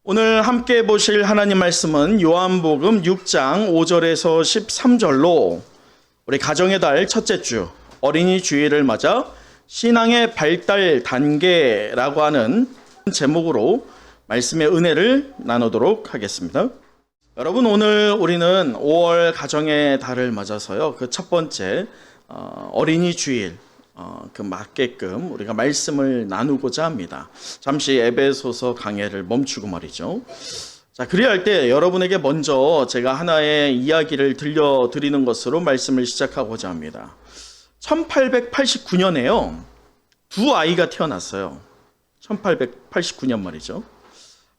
오늘 함께 보실 하나님 말씀은 요한복음 6장 5절에서 13절로 우리 가정의 달 첫째 주 어린이 주일을 맞아 신앙의 발달 단계라고 하는 제목으로 말씀의 은혜를 나누도록 하겠습니다. 여러분, 오늘 우리는 5월 가정의 달을 맞아서요, 그 첫 번째 어린이 주일 그 맞게끔 우리가 말씀을 나누고자 합니다. 잠시 에베소서 강해를 멈추고 말이죠. 자, 그리할 때 여러분에게 먼저 제가 하나의 이야기를 들려드리는 것으로 말씀을 시작하고자 합니다. 1889년에요 두 아이가 태어났어요. 1889년 말이죠.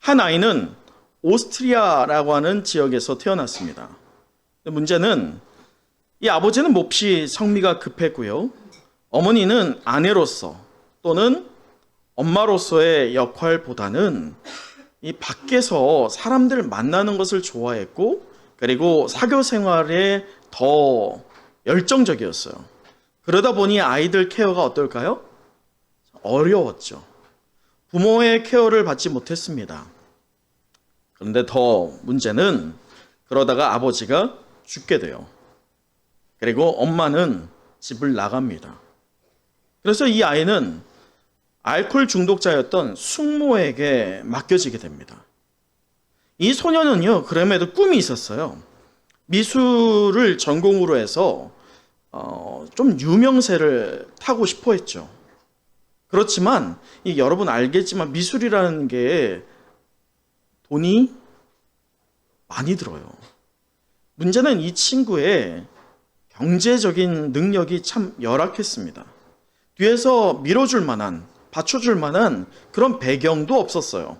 한 아이는 오스트리아라고 하는 지역에서 태어났습니다. 문제는 이 아버지는 몹시 성미가 급했고요, 어머니는 아내로서 또는 엄마로서의 역할보다는 이 밖에서 사람들 만나는 것을 좋아했고, 그리고 사교 생활에 더 열정적이었어요. 그러다 보니 아이들 케어가 어떨까요? 어려웠죠. 부모의 케어를 받지 못했습니다. 그런데 더 문제는 그러다가 아버지가 죽게 돼요. 그리고 엄마는 집을 나갑니다. 그래서 이 아이는 알코올 중독자였던 숙모에게 맡겨지게 됩니다. 이 소녀는요, 그럼에도 꿈이 있었어요. 미술을 전공으로 해서 좀 유명세를 타고 싶어 했죠. 그렇지만 여러분 알겠지만 미술이라는 게 돈이 많이 들어요. 문제는 이 친구의 경제적인 능력이 참 열악했습니다. 뒤에서 밀어줄 만한, 받쳐줄 만한 그런 배경도 없었어요.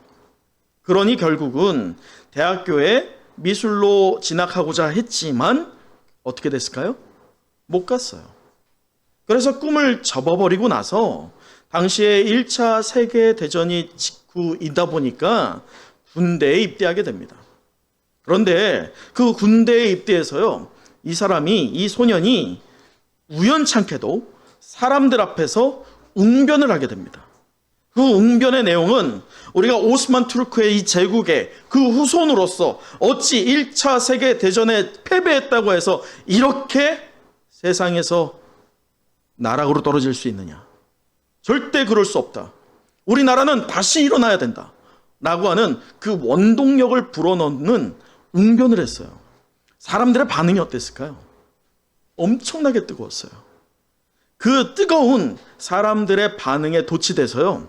그러니 결국은 대학교에 미술로 진학하고자 했지만 어떻게 됐을까요? 못 갔어요. 그래서 꿈을 접어버리고 나서 당시에 1차 세계대전이 직후이다 보니까 군대에 입대하게 됩니다. 그런데 그 군대에 입대해서요, 이 소년이 우연찮게도 사람들 앞에서 웅변을 하게 됩니다. 그 웅변의 내용은 우리가 오스만 투르크의 이 제국의 그 후손으로서 어찌 1차 세계대전에 패배했다고 해서 이렇게 세상에서 나락으로 떨어질 수 있느냐. 절대 그럴 수 없다. 우리나라는 다시 일어나야 된다. 라고 하는 그 원동력을 불어넣는 웅변을 했어요. 사람들의 반응이 어땠을까요? 엄청나게 뜨거웠어요. 그 뜨거운 사람들의 반응에 도취돼서요,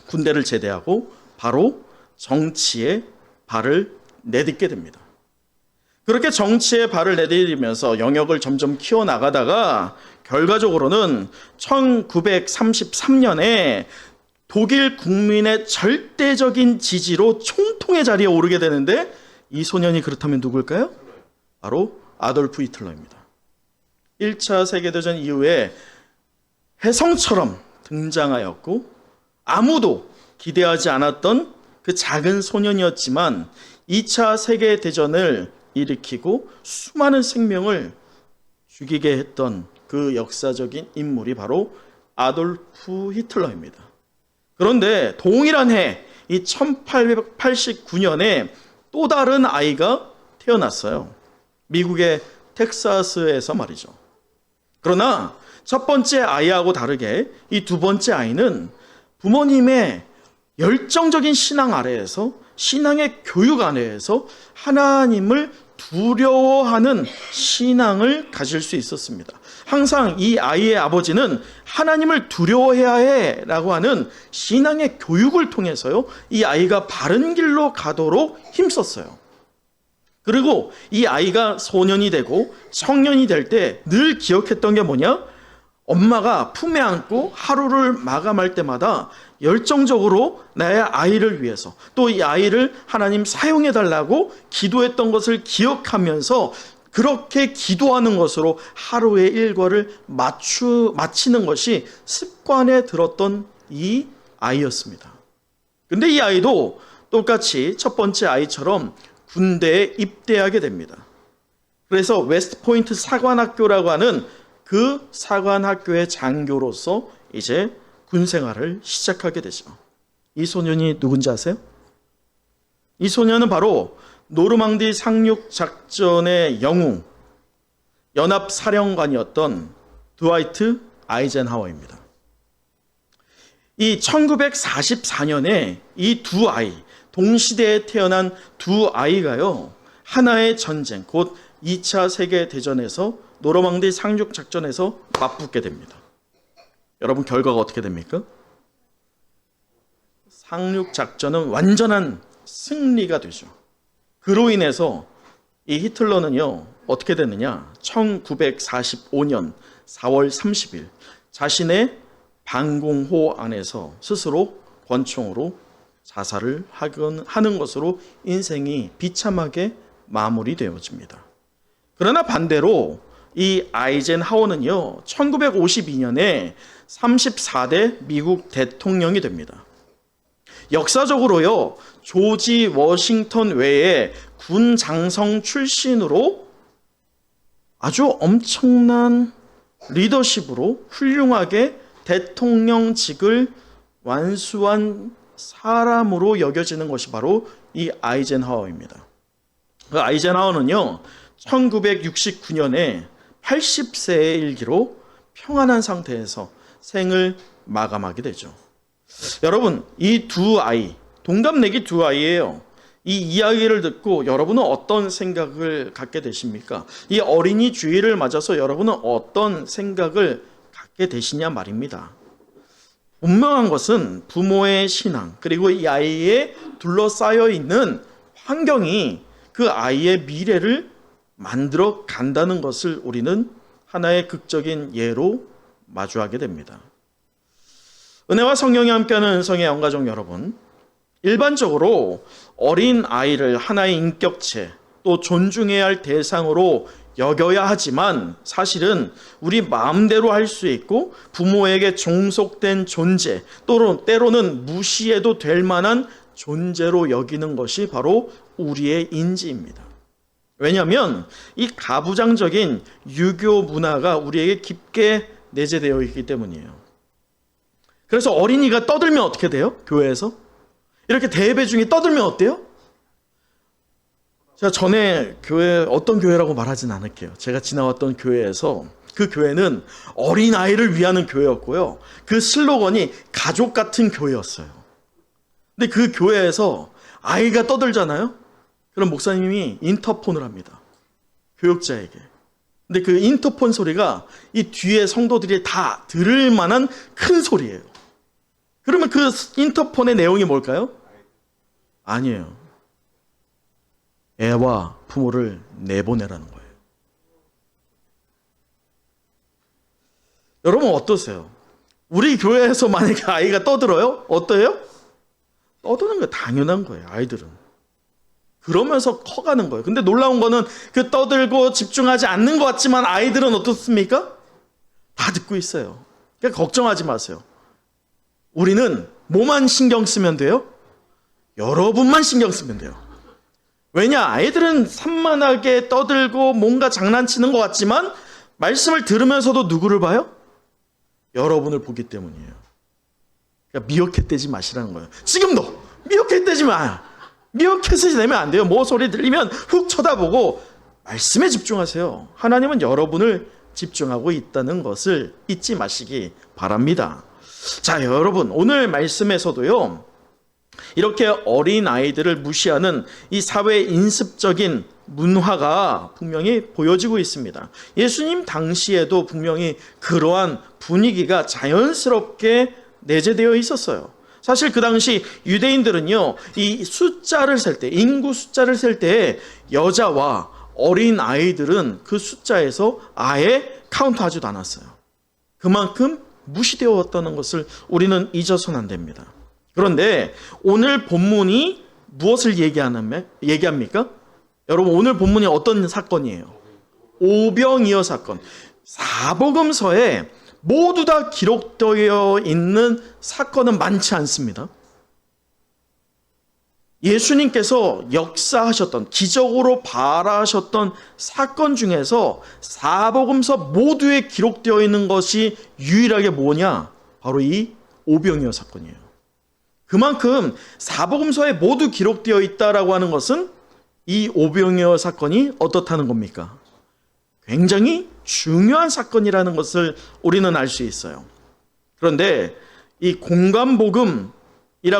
군대를 제대하고 바로 정치에 발을 내딛게 됩니다. 그렇게 정치에 발을 내디디면서 영역을 점점 키워나가다가 결과적으로는 1933년에 독일 국민의 절대적인 지지로 총통의 자리에 오르게 되는데, 이 소년이 그렇다면 누굴까요? 바로 아돌프 히틀러입니다. 1차 세계대전 이후에 혜성처럼 등장하였고 아무도 기대하지 않았던 그 작은 소년이었지만 2차 세계대전을 일으키고 수많은 생명을 죽이게 했던 그 역사적인 인물이 바로 아돌프 히틀러입니다. 그런데 동일한 해, 이 1889년에 또 다른 아이가 태어났어요. 미국의 텍사스에서 말이죠. 그러나 첫 번째 아이하고 다르게 이 두 번째 아이는 부모님의 열정적인 신앙 아래에서, 신앙의 교육 아래에서 하나님을 두려워하는 신앙을 가질 수 있었습니다. 항상 이 아이의 아버지는 하나님을 두려워해야 해라고 하는 신앙의 교육을 통해서요, 이 아이가 바른 길로 가도록 힘썼어요. 그리고 이 아이가 소년이 되고 청년이 될 때 늘 기억했던 게 뭐냐? 엄마가 품에 안고 하루를 마감할 때마다 열정적으로 나의 아이를 위해서, 또 이 아이를 하나님 사용해 달라고 기도했던 것을 기억하면서 그렇게 기도하는 것으로 하루의 일과를 마치는 것이 습관에 들었던 이 아이였습니다. 근데 이 아이도 똑같이 첫 번째 아이처럼 군대에 입대하게 됩니다. 그래서 웨스트포인트 사관학교라고 하는 그 사관학교의 장교로서 이제 군 생활을 시작하게 되죠. 이 소년이 누군지 아세요? 이 소녀는 바로 노르망디 상륙 작전의 영웅, 연합 사령관이었던 드와이트 아이젠하워입니다. 이 1944년에 이 두 아이, 동시대에 태어난 두 아이가요, 하나의 전쟁, 곧 2차 세계대전에서 노르망디 상륙 작전에서 맞붙게 됩니다. 여러분, 결과가 어떻게 됩니까? 상륙 작전은 완전한 승리가 되죠. 그로 인해서 이 히틀러는요, 어떻게 됐느냐? 1945년 4월 30일 자신의 방공호 안에서 스스로 권총으로 자살을 하는 것으로 인생이 비참하게 마무리되어집니다. 그러나 반대로 이 아이젠하워는요, 1952년에 34대 미국 대통령이 됩니다. 역사적으로요, 조지 워싱턴 외에 군 장성 출신으로 아주 엄청난 리더십으로 훌륭하게 대통령직을 완수한 사람으로 여겨지는 것이 바로 이 아이젠하워입니다. 그 아이젠하워는요, 1969년에 80세의 일기로 평안한 상태에서 생을 마감하게 되죠. 여러분, 이 두 아이, 동갑내기 두 아이예요. 이 이야기를 듣고 여러분은 어떤 생각을 갖게 되십니까? 이 어린이 주일을 맞아서 여러분은 어떤 생각을 갖게 되시냐 말입니다. 분명한 것은 부모의 신앙, 그리고 이 아이에 둘러싸여 있는 환경이 그 아이의 미래를 만들어 간다는 것을 우리는 하나의 극적인 예로 마주하게 됩니다. 은혜와 성령이 함께하는 은성의 영가족 여러분, 일반적으로 어린 아이를 하나의 인격체, 또 존중해야 할 대상으로 여겨야 하지만 사실은 우리 마음대로 할 수 있고 부모에게 종속된 존재, 때로는 무시해도 될 만한 존재로 여기는 것이 바로 우리의 인지입니다. 왜냐하면 이 가부장적인 유교 문화가 우리에게 깊게 내재되어 있기 때문이에요. 그래서 어린이가 떠들면 어떻게 돼요? 교회에서? 이렇게 대예배 중에 떠들면 어때요? 제가 전에 어떤 교회라고 말하진 않을게요. 제가 지나왔던 교회에서 그 교회는 어린아이를 위하는 교회였고요. 그 슬로건이 가족 같은 교회였어요. 근데 그 교회에서 아이가 떠들잖아요? 그럼 목사님이 인터폰을 합니다. 교육자에게. 근데 그 인터폰 소리가 이 뒤에 성도들이 다 들을 만한 큰 소리예요. 그러면 그 인터폰의 내용이 뭘까요? 아니에요. 애와 부모를 내보내라는 거예요. 여러분 어떠세요? 우리 교회에서 만약에 아이가 떠들어요? 어때요? 떠드는 게 당연한 거예요, 아이들은. 그러면서 커가는 거예요. 근데 놀라운 거는 그 떠들고 집중하지 않는 것 같지만 아이들은 어떻습니까? 다 듣고 있어요. 그러니까 걱정하지 마세요. 우리는 뭐만 신경 쓰면 돼요? 여러분만 신경 쓰면 돼요. 왜냐? 아이들은 산만하게 떠들고 뭔가 장난치는 것 같지만 말씀을 들으면서도 누구를 봐요? 여러분을 보기 때문이에요. 그러니까 미어캣되지 마시라는 거예요. 지금도 미어캣되지 마. 미어캣을 내면 안 돼요. 뭐 소리 들리면 훅 쳐다보고 말씀에 집중하세요. 하나님은 여러분을 집중하고 있다는 것을 잊지 마시기 바랍니다. 자, 여러분, 오늘 말씀에서도요, 이렇게 어린 아이들을 무시하는 이 사회 인습적인 문화가 분명히 보여지고 있습니다. 예수님 당시에도 분명히 그러한 분위기가 자연스럽게 내재되어 있었어요. 사실 그 당시 유대인들은요, 이 숫자를 셀 때, 인구 숫자를 셀 때 여자와 어린 아이들은 그 숫자에서 아예 카운트하지도 않았어요. 그만큼 무시되었다는 것을 우리는 잊어서는 안 됩니다. 그런데 오늘 본문이 무엇을 얘기합니까? 여러분, 오늘 본문이 어떤 사건이에요? 오병이어 사건. 사복음서에 모두 다 기록되어 있는 사건은 많지 않습니다. 예수님께서 역사하셨던, 기적으로 발하셨던 사건 중에서 사복음서 모두에 기록되어 있는 것이 유일하게 뭐냐? 바로 이 오병이어 사건이에요. 그만큼 사복음서에 모두 기록되어 있다라고 하는 것은 이 오병이어 사건이 어떻다는 겁니까? 굉장히 중요한 사건이라는 것을 우리는 알 수 있어요. 그런데 이 공관복음이라고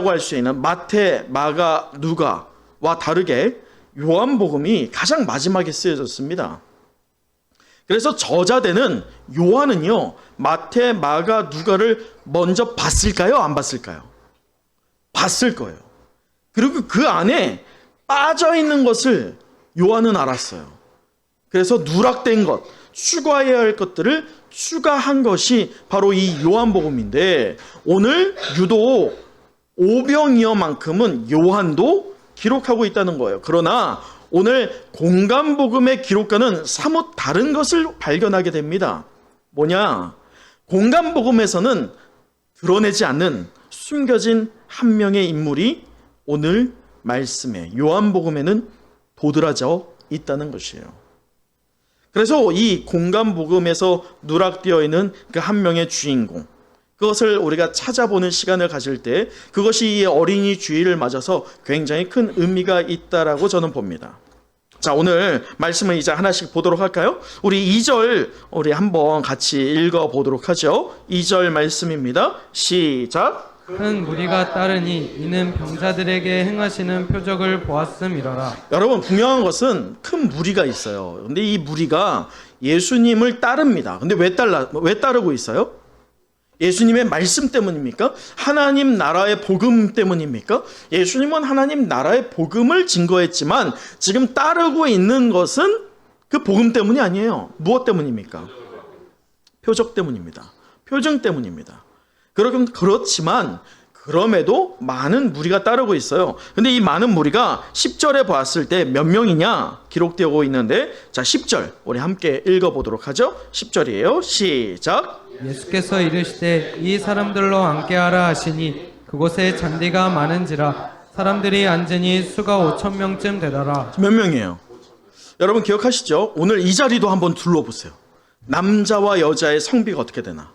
할 수 있는 마태, 마가, 누가와 다르게 요한복음이 가장 마지막에 쓰여졌습니다. 그래서 저자되는 요한은요, 마태, 마가, 누가를 먼저 봤을까요? 안 봤을까요? 봤을 거예요. 그리고 그 안에 빠져 있는 것을 요한은 알았어요. 그래서 누락된 것, 추가해야 할 것들을 추가한 것이 바로 이 요한복음인데, 오늘 유독 오병이어만큼은 요한도 기록하고 있다는 거예요. 그러나 오늘 공관복음의 기록과는 사뭇 다른 것을 발견하게 됩니다. 뭐냐? 공관복음에서는 드러내지 않는 숨겨진 한 명의 인물이 오늘 말씀에, 요한복음에는 도드라져 있다는 것이에요. 그래서 이 공관복음에서 누락되어 있는 그 한 명의 주인공, 그것을 우리가 찾아보는 시간을 가질 때 그것이 이 어린이 주일을 맞아서 굉장히 큰 의미가 있다라고 저는 봅니다. 자, 오늘 말씀을 이제 하나씩 보도록 할까요? 우리 2절 우리 한번 같이 읽어보도록 하죠. 2절 말씀입니다. 시작. 큰 무리가 따르니 이는 병자들에게 행하시는 표적을 보았음이러라. 여러분, 분명한 것은 큰 무리가 있어요. 근데 이 무리가 예수님을 따릅니다. 근데 왜 따르고 있어요? 예수님의 말씀 때문입니까? 하나님 나라의 복음 때문입니까? 예수님은 하나님 나라의 복음을 증거했지만 지금 따르고 있는 것은 그 복음 때문이 아니에요. 무엇 때문입니까? 표적 때문입니다. 표정 때문입니다. 그렇지만 그럼에도 많은 무리가 따르고 있어요. 근데 이 많은 무리가 10절에 봤을 때 몇 명이냐 기록되고 있는데, 자, 10절 우리 함께 읽어보도록 하죠. 10절이에요. 시작. 예수께서 이르시되 이 사람들로 함께하라 하시니 그곳에 잔디가 많은지라 사람들이 앉으니 수가 5,000명쯤 되더라. 몇 명이에요? 여러분 기억하시죠? 오늘 이 자리도 한번 둘러보세요. 남자와 여자의 성비가 어떻게 되나?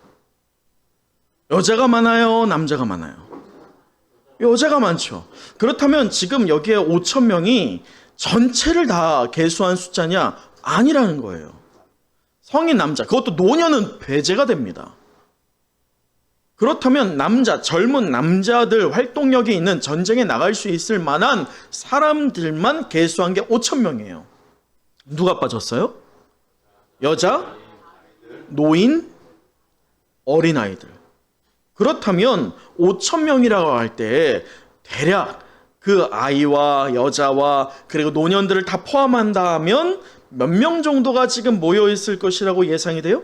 여자가 많아요? 남자가 많아요? 여자가 많죠. 그렇다면 지금 여기에 5,000명이 전체를 다 계수한 숫자냐? 아니라는 거예요. 성인 남자, 그것도 노년은 배제가 됩니다. 그렇다면 젊은 남자들, 활동력이 있는, 전쟁에 나갈 수 있을 만한 사람들만 계수한 게 5,000명이에요. 누가 빠졌어요? 여자, 노인, 어린아이들. 그렇다면 5,000명이라고 할 때 대략 그 아이와 여자와 그리고 노년들을 다 포함한다면 몇 명 정도가 지금 모여 있을 것이라고 예상이 돼요?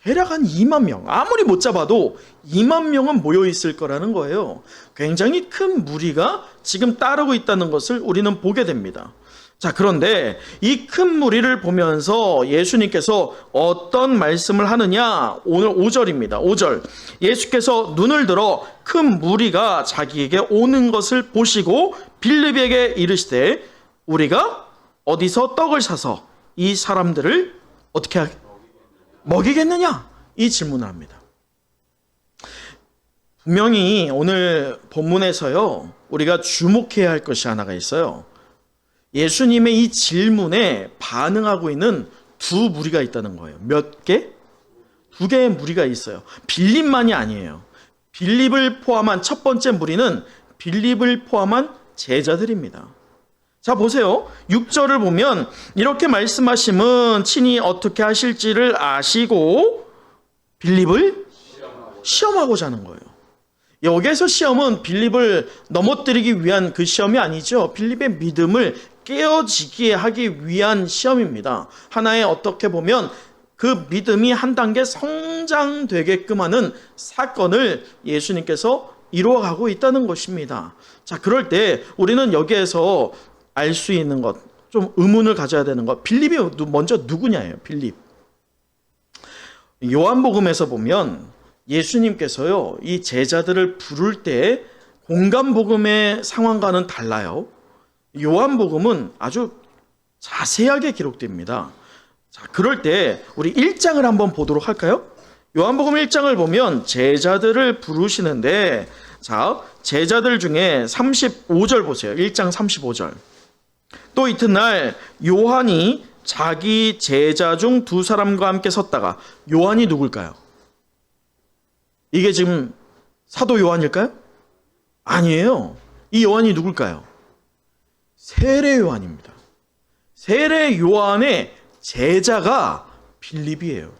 대략 한 2만 명. 아무리 못 잡아도 2만 명은 모여 있을 거라는 거예요. 굉장히 큰 무리가 지금 따르고 있다는 것을 우리는 보게 됩니다. 자, 그런데 이 큰 무리를 보면서 예수님께서 어떤 말씀을 하느냐? 오늘 5절입니다. 5절. 예수께서 눈을 들어 큰 무리가 자기에게 오는 것을 보시고 빌립에게 이르시되 우리가 어디서 떡을 사서 이 사람들을 어떻게 먹이겠느냐? 이 질문을 합니다. 분명히 오늘 본문에서요, 우리가 주목해야 할 것이 하나가 있어요. 예수님의 이 질문에 반응하고 있는 두 무리가 있다는 거예요. 몇 개? 두 개의 무리가 있어요. 빌립만이 아니에요. 빌립을 포함한 첫 번째 무리는 빌립을 포함한 제자들입니다. 자, 보세요. 6절을 보면 이렇게 말씀하심은 친히 어떻게 하실지를 아시고 빌립을 시험하고자 하는 거예요. 여기에서 시험은 빌립을 넘어뜨리기 위한 그 시험이 아니죠. 빌립의 믿음을 깨어지게 하기 위한 시험입니다. 하나의 어떻게 보면 그 믿음이 한 단계 성장되게끔 하는 사건을 예수님께서 이루어가고 있다는 것입니다. 자, 그럴 때 우리는 여기에서 알 수 있는 것, 좀 의문을 가져야 되는 것, 빌립이 먼저 누구냐예요. 빌립. 요한복음에서 보면 예수님께서요, 이 제자들을 부를 때 공관복음의 상황과는 달라요. 요한복음은 아주 자세하게 기록됩니다. 자, 그럴 때 우리 1장을 한번 보도록 할까요? 요한복음 1장을 보면 제자들을 부르시는데, 자, 제자들 중에 35절 보세요. 1장 35절. 또 이튿날 요한이 자기 제자 중 두 사람과 함께 섰다가, 요한이 누굴까요? 이게 지금 사도 요한일까요? 아니에요. 이 요한이 누굴까요? 세례 요한입니다. 세례 요한의 제자가 빌립이에요.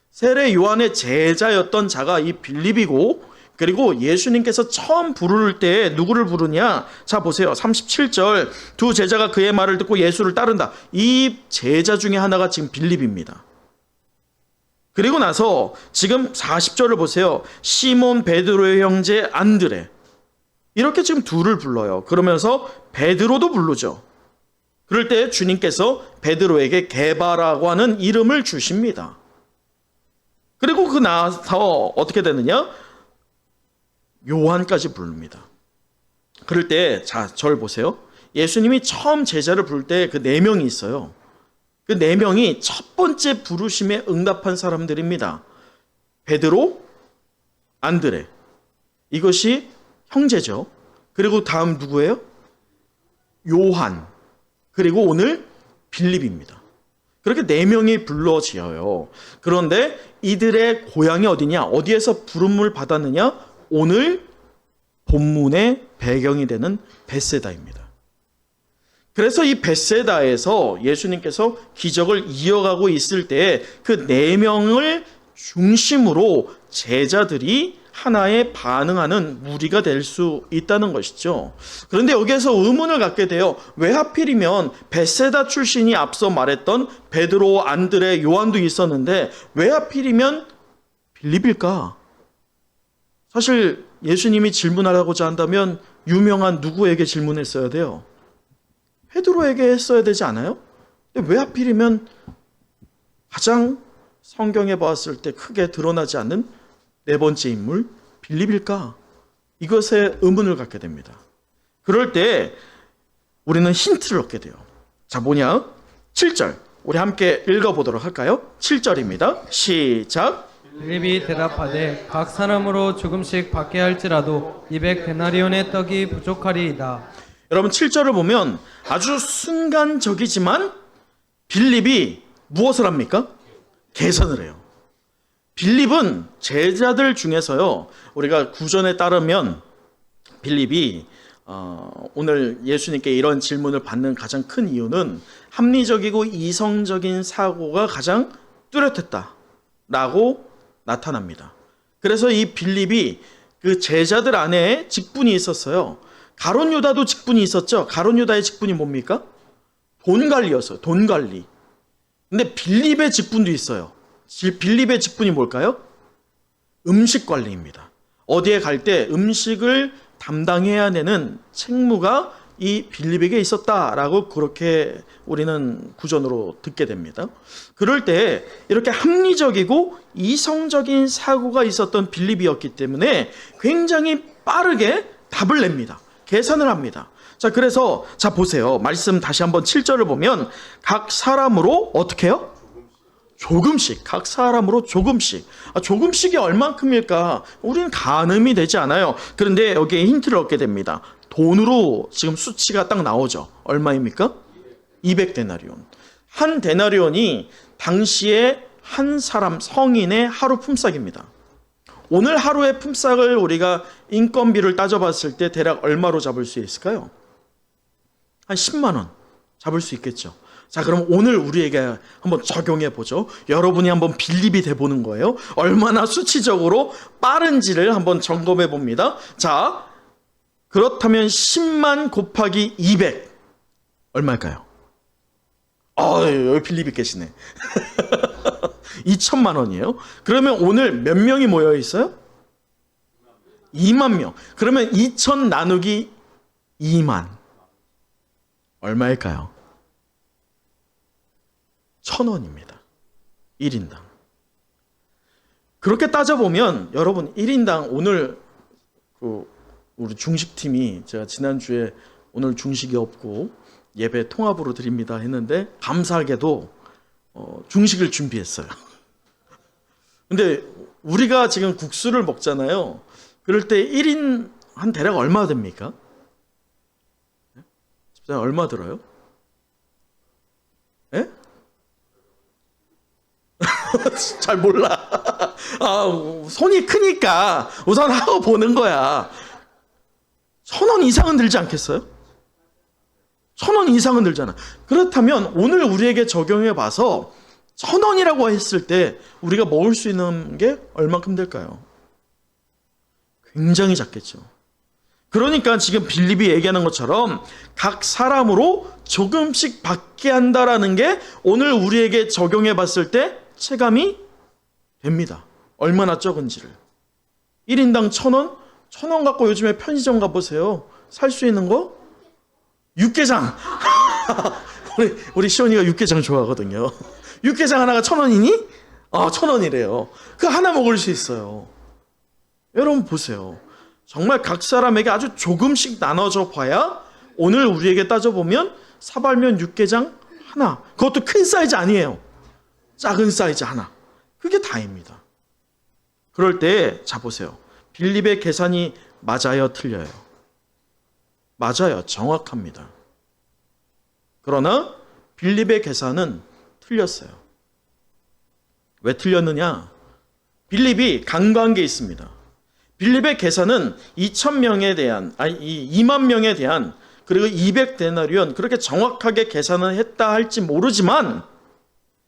세례 요한의 제자였던 자가 이 빌립이고, 그리고 예수님께서 처음 부를 때 누구를 부르냐? 자, 보세요. 37절. 두 제자가 그의 말을 듣고 예수를 따른다. 이 제자 중에 하나가 지금 빌립입니다. 그리고 나서 지금 40절을 보세요. 시몬 베드로의 형제 안드레. 이렇게 지금 둘을 불러요. 그러면서 베드로도 부르죠. 그럴 때 주님께서 베드로에게 게바라고 하는 이름을 주십니다. 그리고 그 나서 어떻게 되느냐? 요한까지 부릅니다. 그럴 때, 자, 저를 보세요. 예수님이 처음 제자를 부를 때 그 4명이 있어요. 그 4명이 첫 번째 부르심에 응답한 사람들입니다. 베드로, 안드레. 이것이 형제죠. 그리고 다음 누구예요? 요한. 그리고 오늘 빌립입니다. 그렇게 4명이 불러지어요. 그런데 이들의 고향이 어디냐? 어디에서 부름을 받았느냐? 오늘 본문의 배경이 되는 벳세다입니다. 그래서 이 벳세다에서 예수님께서 기적을 이어가고 있을 때 그 4명을 중심으로 제자들이 하나의 반응하는 무리가 될 수 있다는 것이죠. 그런데 여기에서 의문을 갖게 돼요. 왜 하필이면 벳세다 출신이 앞서 말했던 베드로, 안드레, 요한도 있었는데 왜 하필이면 빌립일까? 사실 예수님이 질문하고자 한다면 유명한 누구에게 질문했어야 돼요? 베드로에게 했어야 되지 않아요? 근데 왜 하필이면 가장 성경에 봤을 때 크게 드러나지 않는 4번째 인물 빌립일까? 이것에 의문을 갖게 됩니다. 그럴 때 우리는 힌트를 얻게 돼요. 자, 뭐냐? 7절. 우리 함께 읽어보도록 할까요? 7절입니다. 시작. 빌립이 대답하되 각 사람으로 조금씩 받게 할지라도 200데나리온의 떡이 부족하리이다. 여러분 7절을 보면 아주 순간적이지만 빌립이 무엇을 합니까? 계산을 해요. 빌립은 제자들 중에서요, 우리가 구전에 따르면 빌립이 오늘 예수님께 이런 질문을 받는 가장 큰 이유는 합리적이고 이성적인 사고가 가장 뚜렷했다라고 나타납니다. 그래서 이 빌립이 그 제자들 안에 직분이 있었어요. 가룟 유다도 직분이 있었죠. 가룟 유다의 직분이 뭡니까? 돈 관리였어요. 돈 관리. 근데 빌립의 직분도 있어요. 빌립의 직분이 뭘까요? 음식 관리입니다. 어디에 갈 때 음식을 담당해야 되는 책무가 이 빌립에게 있었다라고 그렇게 우리는 구전으로 듣게 됩니다. 그럴 때 이렇게 합리적이고 이성적인 사고가 있었던 빌립이었기 때문에 굉장히 빠르게 답을 냅니다. 계산을 합니다. 자, 그래서 자 보세요. 말씀 다시 한번 7절을 보면 각 사람으로 어떻게 해요? 조금씩, 각 사람으로 조금씩. 조금씩이 얼만큼일까? 우리는 가늠이 되지 않아요. 그런데 여기에 힌트를 얻게 됩니다. 돈으로 지금 수치가 딱 나오죠. 얼마입니까? 200데나리온. 한 데나리온이 당시에 한 사람 성인의 하루 품삯입니다. 오늘 하루의 품삯을 우리가 인건비를 따져봤을 때 대략 얼마로 잡을 수 있을까요? 한 10만 원 잡을 수 있겠죠. 자, 그럼 오늘 우리에게 한번 적용해 보죠. 여러분이 한번 빌립이 돼 보는 거예요. 얼마나 수치적으로 빠른지를 한번 점검해 봅니다. 자, 그렇다면 10만 곱하기 200 얼마일까요? 여기 빌립이 계시네. 2천만 원이에요. 그러면 오늘 몇 명이 모여 있어요? 2만 명. 그러면 2천 나누기 2만 얼마일까요? 1,000원입니다. 1인당. 그렇게 따져보면 여러분 1인당 오늘 우리 중식팀이 제가 지난주에 오늘 중식이 없고 예배 통합으로 드립니다 했는데 감사하게도 중식을 준비했어요. 근데 우리가 지금 국수를 먹잖아요. 그럴 때 1인 한 대략 얼마 됩니까? 집사님 얼마 들어요? 예? 잘 몰라. 손이 크니까 우선 하고 보는 거야. 1,000원 이상은 들지 않겠어요? 1,000원 이상은 들잖아. 그렇다면 오늘 우리에게 적용해 봐서 1,000원이라고 했을 때 우리가 먹을 수 있는 게 얼만큼 될까요? 굉장히 작겠죠. 그러니까 지금 빌립이 얘기하는 것처럼 각 사람으로 조금씩 받게 한다라는 게 오늘 우리에게 적용해 봤을 때 체감이 됩니다. 얼마나 적은지를. 1인당 1,000원? 1,000원 갖고 요즘에 편의점 가보세요. 살 수 있는 거? 육개장. 우리 시온이가 육개장 좋아하거든요. 육개장 하나가 1,000원이니? 1,000원이래요. 그 하나 먹을 수 있어요. 여러분 보세요. 정말 각 사람에게 아주 조금씩 나눠져 봐야 오늘 우리에게 따져보면 사발면 육개장 하나. 그것도 큰 사이즈 아니에요. 작은 사이즈 하나. 그게 다입니다. 그럴 때 자 보세요. 빌립의 계산이 맞아요, 틀려요? 맞아요. 정확합니다. 그러나 빌립의 계산은 틀렸어요. 왜 틀렸느냐? 빌립이 간과한 게 있습니다. 빌립의 계산은 2,000명에 대한, 2만 명에 대한, 그리고 200데나리온 그렇게 정확하게 계산을 했다 할지 모르지만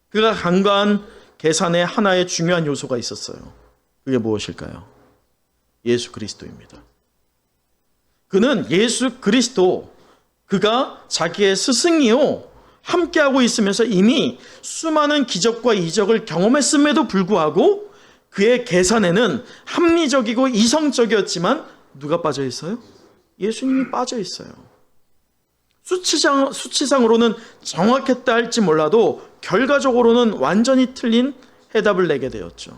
그가 간과한 계산의 하나의 중요한 요소가 있었어요. 그게 무엇일까요? 예수 그리스도입니다. 그는 예수 그리스도, 그가 자기의 스승이요 함께하고 있으면서 이미 수많은 기적과 이적을 경험했음에도 불구하고 그의 계산에는 합리적이고 이성적이었지만 누가 빠져 있어요? 예수님이 빠져 있어요. 수치상으로는 정확했다 할지 몰라도 결과적으로는 완전히 틀린 해답을 내게 되었죠.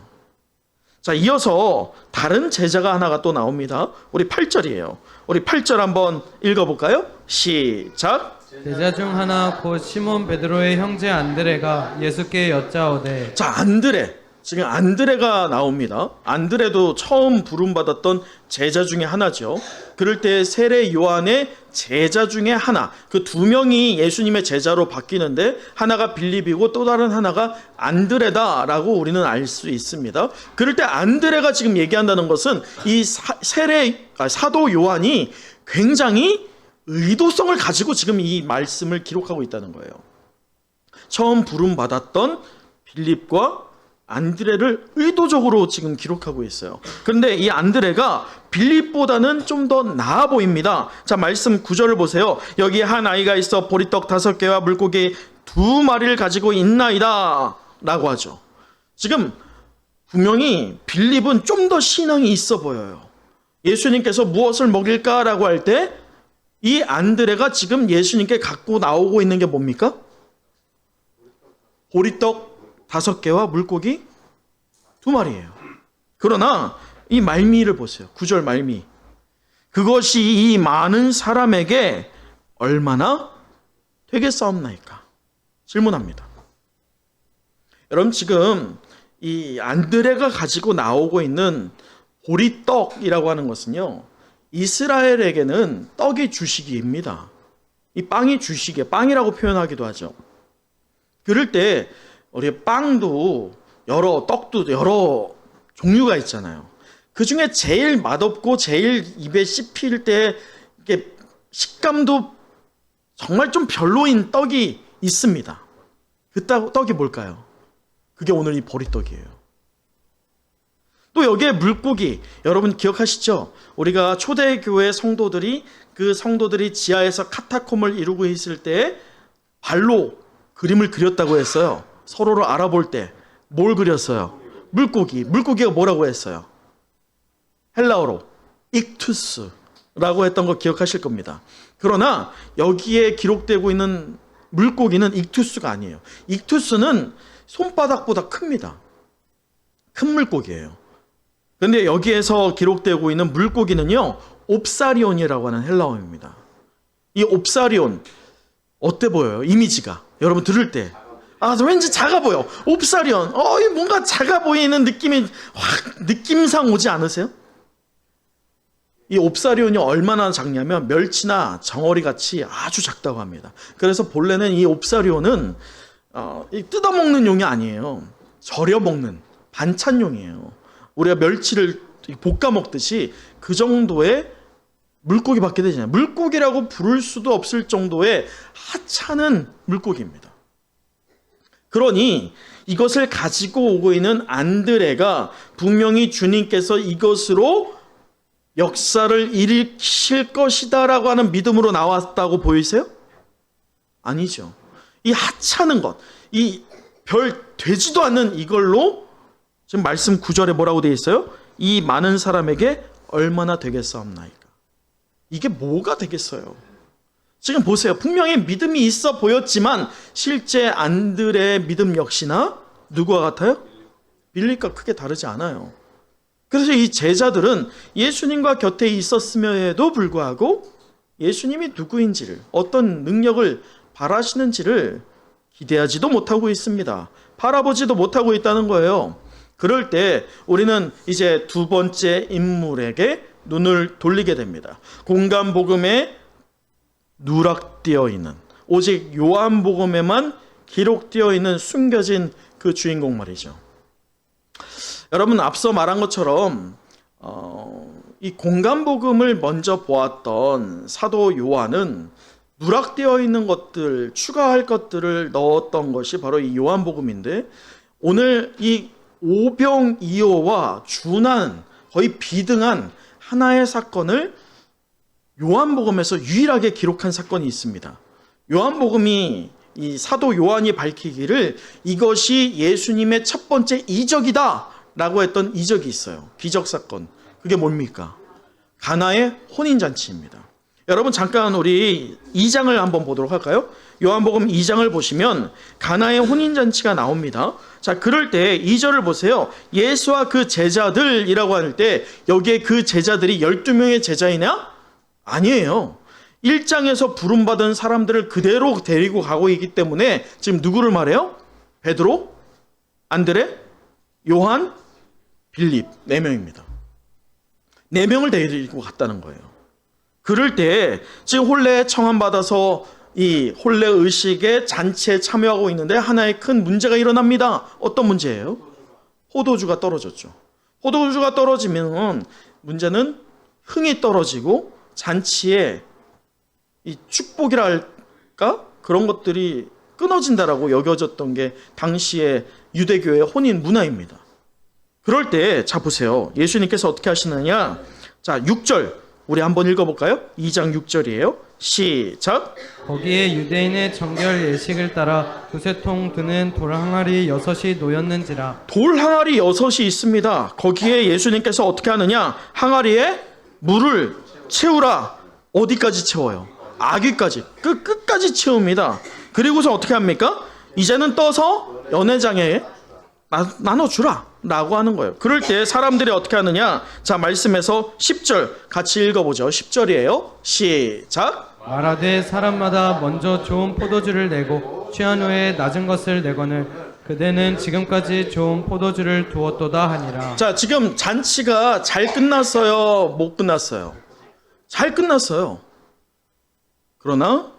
자, 이어서 다른 제자가 하나가 또 나옵니다. 우리 8절이에요. 우리 8절 한번 읽어볼까요? 시작. 제자 중 하나 곧 시몬 베드로의 형제 안드레가 예수께 여짜오되. 자, 안드레. 지금 안드레가 나옵니다. 안드레도 처음 부름받았던 제자 중에 하나죠. 그럴 때 세례 요한의 제자 중에 하나, 그 두 명이 예수님의 제자로 바뀌는데 하나가 빌립이고 또 다른 하나가 안드레다라고 우리는 알 수 있습니다. 그럴 때 안드레가 지금 얘기한다는 것은 이 사도 요한이 굉장히 의도성을 가지고 지금 이 말씀을 기록하고 있다는 거예요. 처음 부름받았던 빌립과 안드레를 의도적으로 지금 기록하고 있어요. 그런데 이 안드레가 빌립보다는 좀 더 나아 보입니다. 자, 말씀 9절을 보세요. 여기 한 아이가 있어 보리떡 5개와 물고기 2마리를 가지고 있나이다 라고 하죠. 지금 분명히 빌립은 좀 더 신앙이 있어 보여요. 예수님께서 무엇을 먹일까라고 할 때 이 안드레가 지금 예수님께 갖고 나오고 있는 게 뭡니까? 보리떡 5개와 물고기 2마리예요. 그러나 이 말미를 보세요. 9절 말미. 그것이 이 많은 사람에게 얼마나 되겠사옵나이까? 질문합니다. 여러분, 지금 이 안드레가 가지고 나오고 있는 보리떡이라고 하는 것은요, 이스라엘에게는 떡이 주식입니다. 이 빵이 주식이에요. 빵이라고 표현하기도 하죠. 그럴 때 우리 빵도 떡도 여러 종류가 있잖아요. 그 중에 제일 맛없고 제일 입에 씹힐 때 이게 식감도 정말 좀 별로인 떡이 있습니다. 그 떡이 뭘까요? 그게 오늘 이 보리떡이에요. 또 여기에 물고기, 여러분 기억하시죠? 우리가 초대교회 성도들이 그 성도들이 지하에서 카타콤을 이루고 있을 때 발로 그림을 그렸다고 했어요. 서로를 알아볼 때 뭘 그렸어요? 물고기가 뭐라고 했어요? 헬라어로 익투스라고 했던 거 기억하실 겁니다. 그러나 여기에 기록되고 있는 물고기는 익투스가 아니에요. 익투스는 손바닥보다 큽니다. 큰 물고기예요. 그런데 여기에서 기록되고 있는 물고기는요, 옵사리온이라고 하는 헬라어입니다. 이 옵사리온 어때 보여요? 이미지가 여러분 들을 때 왠지 작아 보여. 옵사리온 뭔가 작아 보이는 느낌이 확 느낌상 오지 않으세요? 이 옵사리온이 얼마나 작냐면 멸치나 정어리 같이 아주 작다고 합니다. 그래서 본래는 이 옵사리온은 뜯어먹는 용이 아니에요. 절여 먹는 반찬용이에요. 우리가 멸치를 볶아 먹듯이 그 정도의 물고기밖에 되지 않아요. 물고기라고 부를 수도 없을 정도의 하찮은 물고기입니다. 그러니 이것을 가지고 오고 있는 안드레가 분명히 주님께서 이것으로 역사를 일으키실 것이다라고 하는 믿음으로 나왔다고 보이세요? 아니죠. 이 하찮은 것, 이 별 되지도 않는 이걸로 지금 말씀 9절에 뭐라고 되어 있어요? 이 많은 사람에게 얼마나 되겠사옵나이까. 이게 뭐가 되겠어요? 지금 보세요. 분명히 믿음이 있어 보였지만 실제 안드레의 믿음 역시나 누구와 같아요? 빌립과 크게 다르지 않아요. 그래서 이 제자들은 예수님과 곁에 있었음에도 불구하고 예수님이 누구인지를, 어떤 능력을 바라시는지를 기대하지도 못하고 있습니다. 바라보지도 못하고 있다는 거예요. 그럴 때 우리는 이제 두 번째 인물에게 눈을 돌리게 됩니다. 공간복음에 누락되어 있는, 오직 요한복음에만 기록되어 있는 숨겨진 그 주인공 말이죠. 여러분, 앞서 말한 것처럼 이 공간복음을 먼저 보았던 사도 요한은 누락되어 있는 것들, 추가할 것들을 넣었던 것이 바로 이 요한복음인데, 오늘 이 오병이어와 준한, 거의 비등한 하나의 사건을 요한복음에서 유일하게 기록한 사건이 있습니다. 요한복음이 이 사도 요한이 밝히기를 이것이 예수님의 첫 번째 이적이다 라고 했던 이적이 있어요. 기적사건. 그게 뭡니까? 가나의 혼인잔치입니다. 여러분, 잠깐 우리 2장을 한번 보도록 할까요? 요한복음 2장을 보시면 가나의 혼인잔치가 나옵니다. 자, 그럴 때 2절을 보세요. 예수와 그 제자들이라고 할 때 여기에 그 제자들이 12명의 제자이냐? 아니에요. 1장에서 부름받은 사람들을 그대로 데리고 가고 있기 때문에 지금 누구를 말해요? 베드로, 안드레, 요한, 빌립 4명입니다. 4명을 데리고 갔다는 거예요. 그럴 때 지금 혼례에 청함받아서 이 혼례 의식의 잔치에 참여하고 있는데 하나의 큰 문제가 일어납니다. 어떤 문제예요? 포도주가 떨어졌죠. 포도주가 떨어지면 문제는 흥이 떨어지고 잔치에 이 축복이랄까? 그런 것들이 끊어진다라고 여겨졌던 게 당시의 유대교의 혼인 문화입니다. 그럴 때, 자, 보세요. 예수님께서 어떻게 하시느냐? 자, 6절. 우리 한번 읽어볼까요? 2장 6절이에요. 시작. 거기에 유대인의 정결 예식을 따라 두세 통 드는 돌 항아리 6이 놓였는지라. 돌 항아리 6이 있습니다. 거기에 예수님께서 어떻게 하느냐? 항아리에 물을 채우라. 어디까지 채워요? 아귀까지. 끝까지 채웁니다. 그리고서 어떻게 합니까? 이제는 떠서 연회장에 나눠주라 라고 하는 거예요. 그럴 때 사람들이 어떻게 하느냐? 자, 말씀에서 10절 같이 읽어보죠. 10절이에요. 시작. 말하되 사람마다 먼저 좋은 포도주를 내고 취한 후에 낮은 것을 내거늘 그대는 지금까지 좋은 포도주를 두었도다 하니라. 자, 지금 잔치가 잘 끝났어요? 못 끝났어요? 잘 끝났어요. 그러나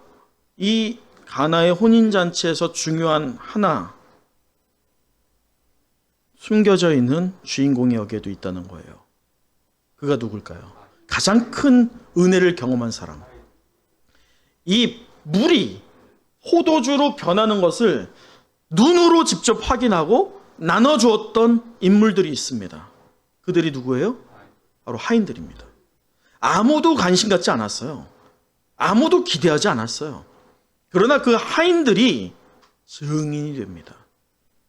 이 가나의 혼인잔치에서 중요한 하나, 숨겨져 있는 주인공이 여기에도 있다는 거예요. 그가 누굴까요? 가장 큰 은혜를 경험한 사람. 이 물이 포도주로 변하는 것을 눈으로 직접 확인하고 나눠주었던 인물들이 있습니다. 그들이 누구예요? 바로 하인들입니다. 아무도 관심 갖지 않았어요. 아무도 기대하지 않았어요. 그러나 그 하인들이 증인이 됩니다.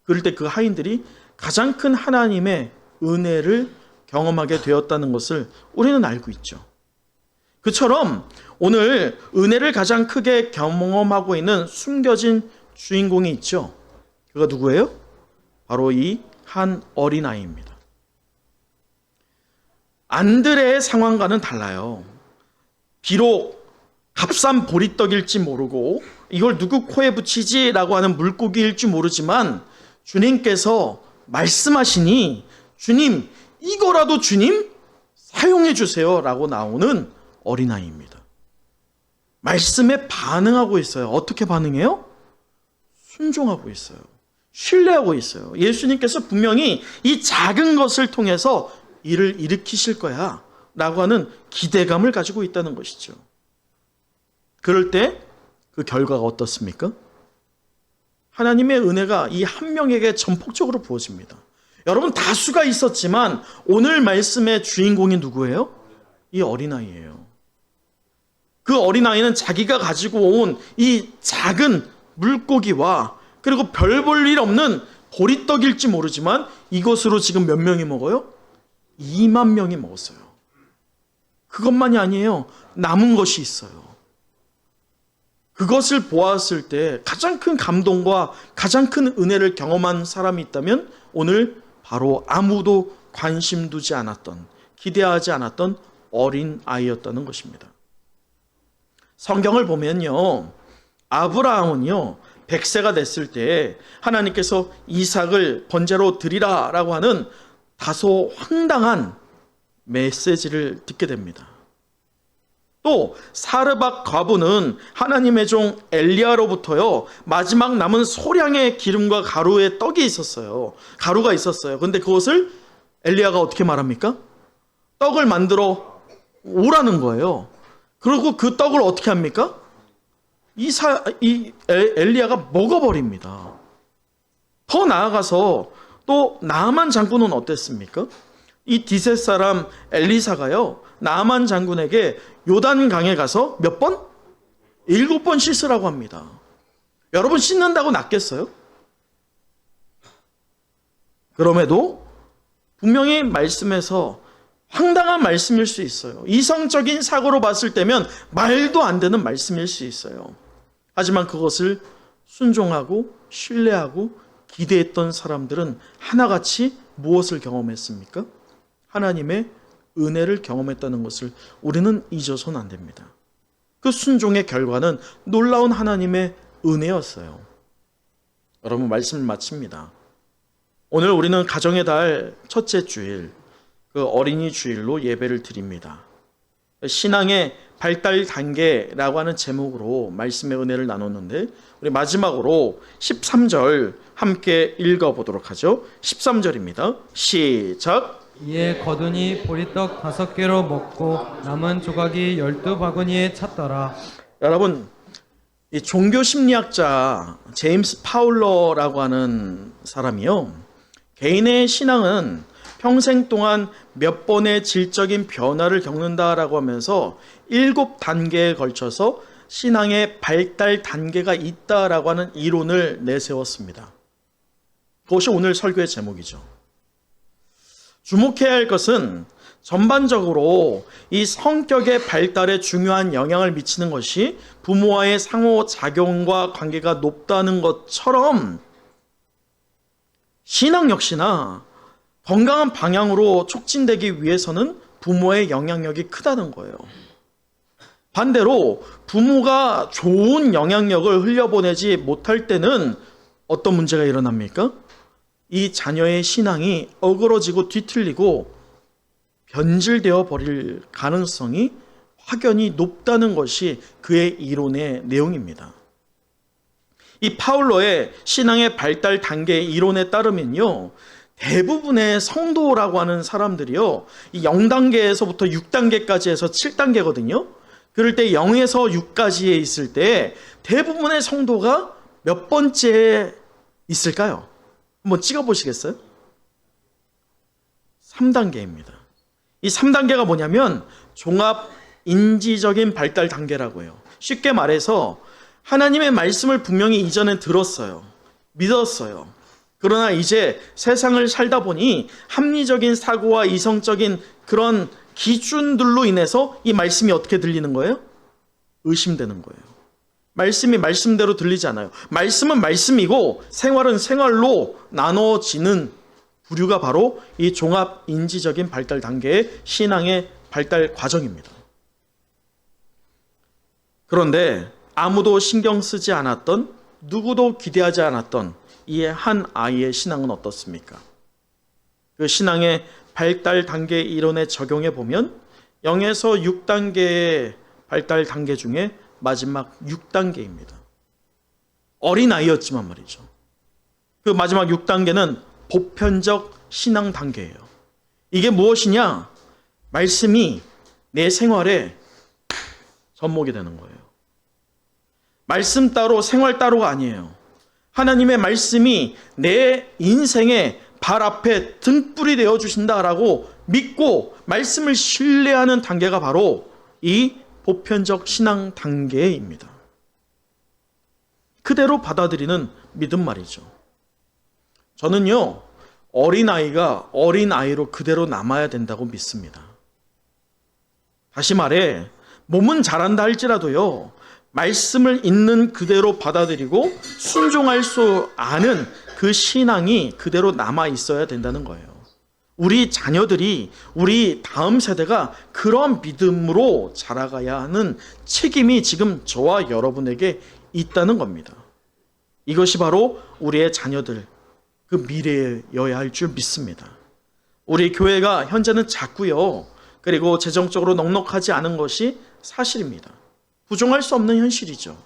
그럴 때 그 하인들이 가장 큰 하나님의 은혜를 경험하게 되었다는 것을 우리는 알고 있죠. 그처럼 오늘 은혜를 가장 크게 경험하고 있는 숨겨진 주인공이 있죠. 그가 누구예요? 바로 이 한 어린아이입니다. 안드레의 상황과는 달라요. 비록 값싼 보리떡일지 모르고 이걸 누구 코에 붙이지라고 하는 물고기일지 모르지만 주님께서 말씀하시니 주님, 이거라도 주님 사용해 주세요라고 나오는 어린아이입니다. 말씀에 반응하고 있어요. 어떻게 반응해요? 순종하고 있어요. 신뢰하고 있어요. 예수님께서 분명히 이 작은 것을 통해서 일을 일으키실 거야 라고 하는 기대감을 가지고 있다는 것이죠. 그럴 때 그 결과가 어떻습니까? 하나님의 은혜가 이 한 명에게 전폭적으로 부어집니다. 여러분, 다수가 있었지만 오늘 말씀의 주인공이 누구예요? 이 어린아이예요. 그 어린아이는 자기가 가지고 온 이 작은 물고기와 그리고 별 볼 일 없는 보리떡일지 모르지만 이것으로 지금 몇 명이 먹어요? 2만 명이 먹었어요. 그것만이 아니에요. 남은 것이 있어요. 그것을 보았을 때 가장 큰 감동과 가장 큰 은혜를 경험한 사람이 있다면 오늘 바로 아무도 관심 두지 않았던, 기대하지 않았던 어린 아이였다는 것입니다. 성경을 보면요, 아브라함은요 100세가 됐을 때 하나님께서 이삭을 번제로 드리라라고 하는 다소 황당한 메시지를 듣게 됩니다. 또 사르밧 과부는 하나님의 종 엘리야로부터요 마지막 남은 소량의 기름과 가루의 떡이 있었어요. 가루가 있었어요. 그런데 그것을 엘리야가 어떻게 말합니까? 떡을 만들어 오라는 거예요. 그리고 그 떡을 어떻게 합니까? 엘리야가 먹어버립니다. 더 나아가서 또 나아만 장군은 어땠습니까? 이 디셋 사람 엘리사가요 나아만 장군에게 요단강에 가서 몇 번? 7번 씻으라고 합니다. 여러분, 씻는다고 낫겠어요? 그럼에도 분명히 말씀에서 황당한 말씀일 수 있어요. 이성적인 사고로 봤을 때면 말도 안 되는 말씀일 수 있어요. 하지만 그것을 순종하고 신뢰하고 기대했던 사람들은 하나같이 무엇을 경험했습니까? 하나님의 은혜를 경험했다는 것을 우리는 잊어서는 안 됩니다. 그 순종의 결과는 놀라운 하나님의 은혜였어요. 여러분, 말씀을 마칩니다. 오늘 우리는 가정의 달 첫째 주일, 그 어린이 주일로 예배를 드립니다. 신앙의 발달 단계라고 하는 제목으로 말씀의 은혜를 나눴는데 우리 마지막으로 13절 함께 읽어보도록 하죠. 13절입니다. 시작. 이에 거두니 보리떡 5개로 먹고 남은 조각이 12바구니에 찼더라. 여러분, 이 종교 심리학자 제임스 파울러라고 하는 사람이요, 개인의 신앙은 평생 동안 몇 번의 질적인 변화를 겪는다라고 하면서 7단계에 걸쳐서 신앙의 발달 단계가 있다라고 하는 이론을 내세웠습니다. 그것이 오늘 설교의 제목이죠. 주목해야 할 것은 전반적으로 이 성격의 발달에 중요한 영향을 미치는 것이 부모와의 상호작용과 관계가 높다는 것처럼 신앙 역시나 건강한 방향으로 촉진되기 위해서는 부모의 영향력이 크다는 거예요. 반대로 부모가 좋은 영향력을 흘려보내지 못할 때는 어떤 문제가 일어납니까? 이 자녀의 신앙이 어그러지고 뒤틀리고 변질되어 버릴 가능성이 확연히 높다는 것이 그의 이론의 내용입니다. 이 파울러의 신앙의 발달 단계 이론에 따르면요, 대부분의 성도라고 하는 사람들이요, 이 0단계에서부터 6단계까지 해서 7단계거든요. 그럴 때 0에서 6까지에 있을 때 대부분의 성도가 몇 번째에 있을까요? 한번 찍어보시겠어요? 3단계입니다. 이 3단계가 뭐냐면 종합 인지적인 발달 단계라고 해요. 쉽게 말해서 하나님의 말씀을 분명히 이전엔 들었어요. 믿었어요. 그러나 이제 세상을 살다 보니 합리적인 사고와 이성적인 그런 기준들로 인해서 이 말씀이 어떻게 들리는 거예요? 의심되는 거예요. 말씀이 말씀대로 들리지 않아요. 말씀은 말씀이고 생활은 생활로 나눠지는 부류가 바로 이 종합 인지적인 발달 단계의 신앙의 발달 과정입니다. 그런데 아무도 신경 쓰지 않았던, 누구도 기대하지 않았던 이 한 아이의 신앙은 어떻습니까? 그 신앙의 발달 단계 이론에 적용해 보면 0에서 6단계의 발달 단계 중에 마지막 6단계입니다. 어린아이였지만 말이죠. 그 마지막 6단계는 보편적 신앙 단계예요. 이게 무엇이냐? 말씀이 내 생활에 접목이 되는 거예요. 말씀 따로 생활 따로가 아니에요. 하나님의 말씀이 내 인생의 발 앞에 등불이 되어 주신다라고 믿고 말씀을 신뢰하는 단계가 바로 이 보편적 신앙 단계입니다. 그대로 받아들이는 믿음 말이죠. 저는요, 어린아이가 어린아이로 그대로 남아야 된다고 믿습니다. 다시 말해, 몸은 잘한다 할지라도요, 말씀을 있는 그대로 받아들이고 순종할 수 아는 그 신앙이 그대로 남아 있어야 된다는 거예요. 우리 자녀들이, 우리 다음 세대가 그런 믿음으로 자라가야 하는 책임이 지금 저와 여러분에게 있다는 겁니다. 이것이 바로 우리의 자녀들, 그 미래여야 할 줄 믿습니다. 우리 교회가 현재는 작고요, 그리고 재정적으로 넉넉하지 않은 것이 사실입니다. 부정할 수 없는 현실이죠.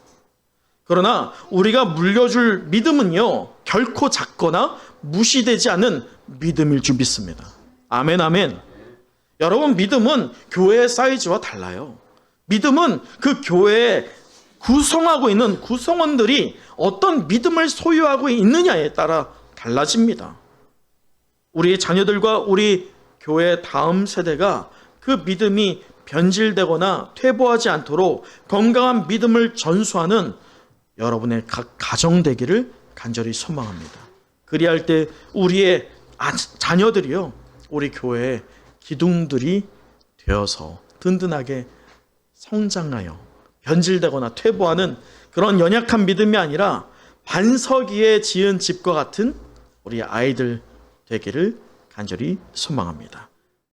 그러나 우리가 물려줄 믿음은요, 결코 작거나 무시되지 않은 믿음일 줄 믿습니다. 아멘, 아멘. 여러분, 믿음은 교회의 사이즈와 달라요. 믿음은 그 교회에 구성하고 있는 구성원들이 어떤 믿음을 소유하고 있느냐에 따라 달라집니다. 우리 자녀들과 우리 교회 다음 세대가 그 믿음이 변질되거나 퇴보하지 않도록 건강한 믿음을 전수하는 여러분의 각 가정 되기를 간절히 소망합니다. 그리할 때 우리의 자녀들이요, 우리 교회의 기둥들이 되어서 든든하게 성장하여 변질되거나 퇴보하는 그런 연약한 믿음이 아니라 반석 위에 지은 집과 같은 우리 아이들 되기를 간절히 소망합니다.